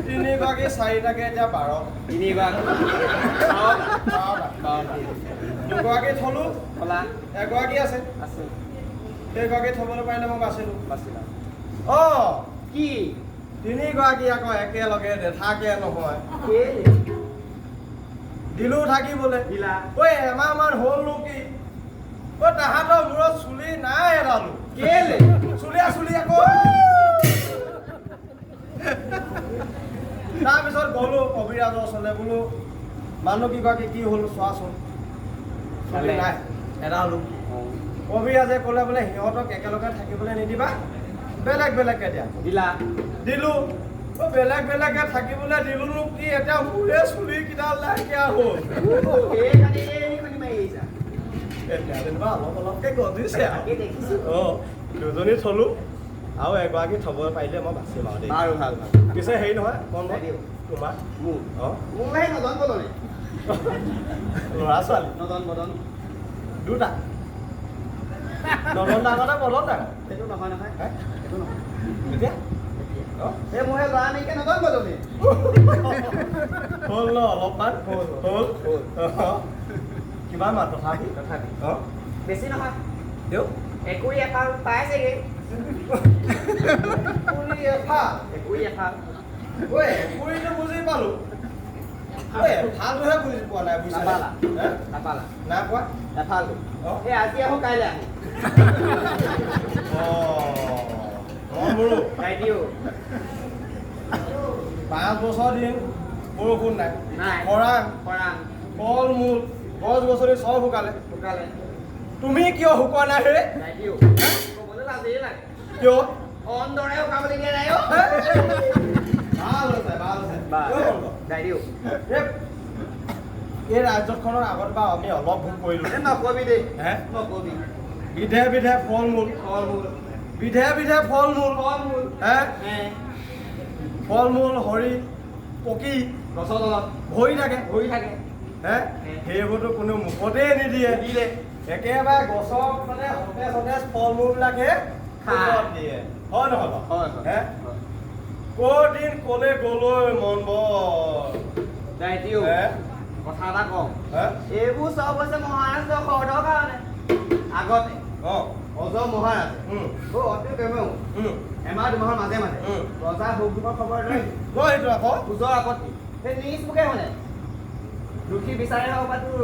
তিনিগৰাকী চাৰিটাকে এতিয়া 12 তিনিগৰাকী দুগৰাকী থলো কলা এগৰাকী আছে আছে সেইগৰাকী থবলৈ পাৰিলে মই বাচিলো বাচিলা কি তিনিগৰাকী আকৌ একেলগে নেথাকে নহয় দিলো থাকিবলৈ দিলা ঐ এমাহমান হ'লনো কি তাহাঁতৰ মূৰত চুলি নাই এডালো কেলে চুলি আকৌ তাৰপিছত গ'লো কবিৰাজৰ ওচৰলৈ বোলো মানুহ কিগৰাকী কি হ'ল চোৱাচোন চুলি নাই এডালো কবিৰাজে ক'লে বোলে সিহঁতক একেলগে থাকিবলৈ নিদিবা বেলেগ বেলেগকে দিয়া দিলা দিলো বেলেগ বেলেগকে থাকিবলৈ দিলোনো কি এতিয়া মোৰে চুলি কিডাল নাইকিয়া হ'ল এতিয়া যেনিবা অলপ অলপকে গজিছে দুজনী থলো আৰু এগৰাকী থব পাৰিলে মই বাচিম আৰু দেই বাৰু ভাল ভাল পিছে হেৰি নহয় মন তোমাৰ মোৰ সেই নদন বদনে ল'ৰা ছোৱালী নদন বদন দুটা নদন ডাঙৰ বদন ডাঙৰ সেইটো নহয় নহয় সেইটো নহয় এতিয়া এই মোৰ ল'ৰা নাইকিয়া নদন বদনে হ'ল ন অলপমান হ'ল কিমান মান তথাপি বেছি নহয় দিয়ক একুৰি এফাল পাইছেগৈ একুৰি এফাল একুৰিটো বুজি পালো ভালটোহে বুজি পোৱা নাই বুজি নাপালা নাই পোৱা এফালটো এই আজি আহো কাইলৈ আহো মোৰো গাই দিও 5 বছৰ দিন বৰষুণ নাই নাই খৰাং খৰাং ফল মূল গছ গছনি চব শুকালে শুকালে তুমি কিয় শুকোৱা নাই হে গাই দিও ক'বলৈ লাজেই লাগে কিয় অন্দৰে শুকাবলৈ দিয়া নাই ভাল হৈছে গাই দিও এই ৰাজ্যখনৰ আগত বা আমি অলপ ভোগ কৰিলো নকবি দেই হে নকবি বিধে বিধে ফল মূল বিধে বিধে ফল মূল হে ফল মূল সৰি পকি গছৰ তলত ভৰি থাকে হে সেইবোৰতো কোনো মুখতে নিদিয়ে একেবাৰে গছৰ মানে সতেজ সতেজ ফল মূলবিলাকে খাই দিয়ে হয় নহয় হে ক'ৰ দিন ক'লে গ'লৈ মন কথা এটা কওঁ এইবোৰ চব হৈছে মহাৰাষ্ট্ৰ শৰতৰ কাৰণে আগতে অজ মহাৰাজ অতি প্ৰেমেও এমাহ দুমাহৰ মাজে মাজে ৰজা সুখ দুখৰ খবৰ লৈ এইটো আকৌ ওজৰ আপত্তি সেই নিজ মুখে শুনে দুখী বিচাৰে হওক বা তোৰ